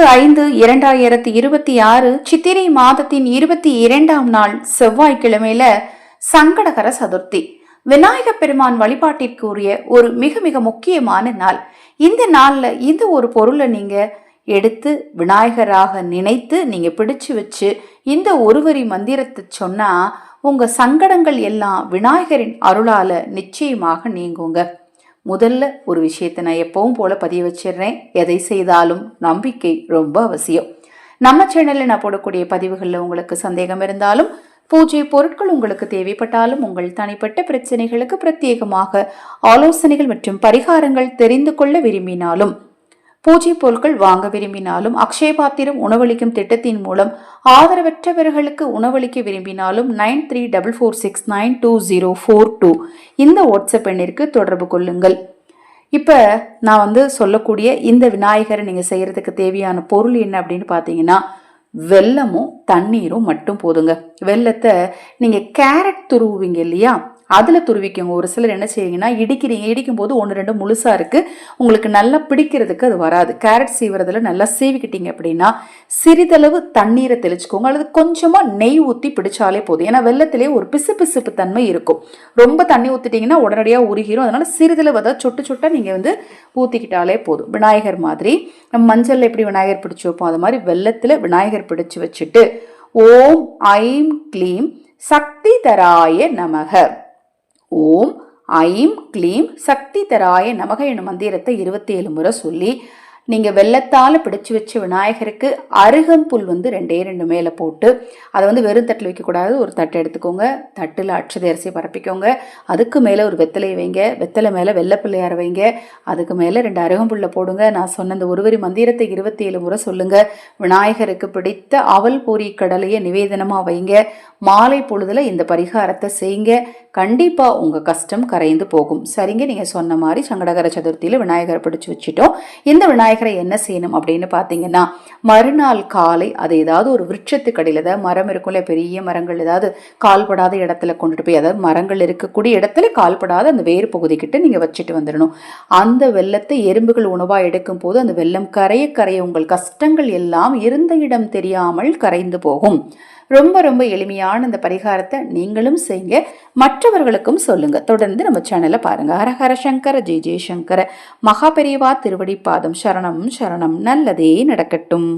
10/5/2026 சித்திரை மாதத்தின் 22ஆம் நாள் செவ்வாய்க்கிழமையில சங்கடகர சதுர்த்தி விநாயக பெருமான் வழிபாட்டிற்கு உரிய ஒரு மிக மிக முக்கியமான நாள். இந்த நாள்ல இந்த ஒரு பொருளை நீங்க எடுத்து விநாயகராக நினைத்து நீங்க பிடிச்சு வச்சு இந்த ஒருவரி மந்திரத்தை சொன்னா உங்க சங்கடங்கள் எல்லாம் விநாயகரின் அருளால நிச்சயமாக நீங்குங்க. முதல்ல ஒரு விஷயத்தை நான் எப்பவும் போல பதிய வச்சிடுறேன். எதை செய்தாலும் நம்பிக்கை ரொம்ப அவசியம். நம்ம சேனல்ல நான் போடக்கூடிய பதிவுகளில் உங்களுக்கு சந்தேகம் இருந்தாலும், பூஜை பொருட்கள் உங்களுக்கு தேவைப்பட்டாலும், உங்கள் தனிப்பட்ட பிரச்சனைகளுக்கு பிரத்யேகமாக ஆலோசனைகள் மற்றும் பரிகாரங்கள் தெரிந்து கொள்ள விரும்பினாலும், பூஜை பொருட்கள் வாங்க விரும்பினாலும், அக்ஷய பாத்திரம் உணவளிக்கும் திட்டத்தின் மூலம் ஆதரவற்றவர்களுக்கு உணவளிக்க விரும்பினாலும் 9344692042 இந்த வாட்ஸ்அப் எண்ணிற்கு தொடர்பு கொள்ளுங்கள். இப்ப நான் சொல்லக்கூடிய இந்த விநாயகரை நீங்க செய்யறதுக்கு தேவையான பொருள் என்ன அப்படின்னு பாத்தீங்கன்னா, வெல்லமும் தண்ணீரும் மட்டும் போதுங்க. வெல்லத்தை நீங்க கேரட் துருவுவீங்க இல்லையா, அதுல துருவிக்கோங்க. ஒரு சிலர் என்ன செய்வீங்கன்னா, இடிக்கும் போது 1-2 முழுசா இருக்கு, உங்களுக்கு நல்லா பிடிக்கிறதுக்கு அது வராது. கேரட் சீவுறதுல நல்லா சீவிக்கிட்டீங்க அப்படின்னா சிறிதளவு தண்ணீரை தெளிச்சுக்கோங்க, அல்லது கொஞ்சமா நெய் ஊத்தி பிடிச்சாலே போதும். ஏன்னா வெள்ளத்திலே ஒரு பிசுபிசுப்பு தன்மை இருக்கும். ரொம்ப தண்ணி ஊத்திட்டீங்கன்னா உடனடியா உருகிரும். அதனால சிறிதளவு அதாவது சொட்டு சொட்டா நீங்க ஊத்திக்கிட்டாலே போதும். விநாயகர் மாதிரி நம்ம மஞ்சள்ல எப்படி விநாயகர் பிடிச்சு வைப்போம், அது மாதிரி வெள்ளத்துல விநாயகர் பிடிச்சு வச்சுட்டு ஓம் ஐம் க்ளீம் சக்தி தராய நமக, ஓம் ஐம் க்ளீம் சக்தி தராய நமக எனும் மந்திரத்தை 27 முறை சொல்லி நீங்க வெள்ளத்தால பிடிச்சு வச்ச விநாயகருக்கு அருகம்புல் 2 மேல போட்டு அதை வெறும் தட்டில் வைக்கக்கூடாது. ஒரு தட்டை எடுத்துக்கோங்க, தட்டுல அட்சதை அரிசி பரப்பிக்கோங்க, அதுக்கு மேல ஒரு வெத்தலை வைங்க, வெத்தலை மேல வெள்ளப்பிள்ளையார வைங்க, அதுக்கு மேல 2 அருகம்புல்ல போடுங்க. நான் சொன்ன இந்த ஒருவரி மந்திரத்தை 27 முறை சொல்லுங்க. விநாயகருக்கு பிடித்த அவல் பொரி கடலையை நிவேதனமா வைங்க. மாலை பொழுதுல இந்த பரிகாரத்தை செய்யுங்க. கண்டிப்பா உங்க கஷ்டம் கரைந்து போகும். சரிங்க, நீங்க சொன்ன மாதிரி சங்கடகர சதுர்த்தியில விநாயகரை பிடிச்சு வச்சுட்டோம். இந்த விநாயகரை என்ன செய்யணும் அப்படின்னு பாத்தீங்கன்னா, மறுநாள் காலை அதை ஏதாவது ஒரு விருட்சத்துக்கு அடியில், ஏதாவது மரம் இருக்கும்ல, பெரிய மரங்கள், ஏதாவது கால்படாத இடத்துல கொண்டுட்டு போய், அதாவது மரங்கள் இருக்கக்கூடிய இடத்துல கால்படாத அந்த வேறு பகுதிக்கிட்ட நீங்க வச்சுட்டு வந்துடணும். அந்த வெள்ளத்தை எறும்புகள் உணவா எடுக்கும் போது அந்த வெள்ளம் கரைய கரைய உங்கள் கஷ்டங்கள் எல்லாம் இருந்த இடம் தெரியாமல் கரைந்து போகும். ரொம்ப ரொம்ப எளிமையான இந்த பரிகாரத்தை நீங்களும் செய்யுங்க, மற்றவர்களுக்கும் சொல்லுங்க. தொடர்ந்து நம்ம சேனலை பாருங்க. ஹரஹர சங்கர ஜெய ஜெய சங்கர. மகா பெரியவா திருவடி பாதம் சரணம் சரணம். நல்லதே நடக்கட்டும்.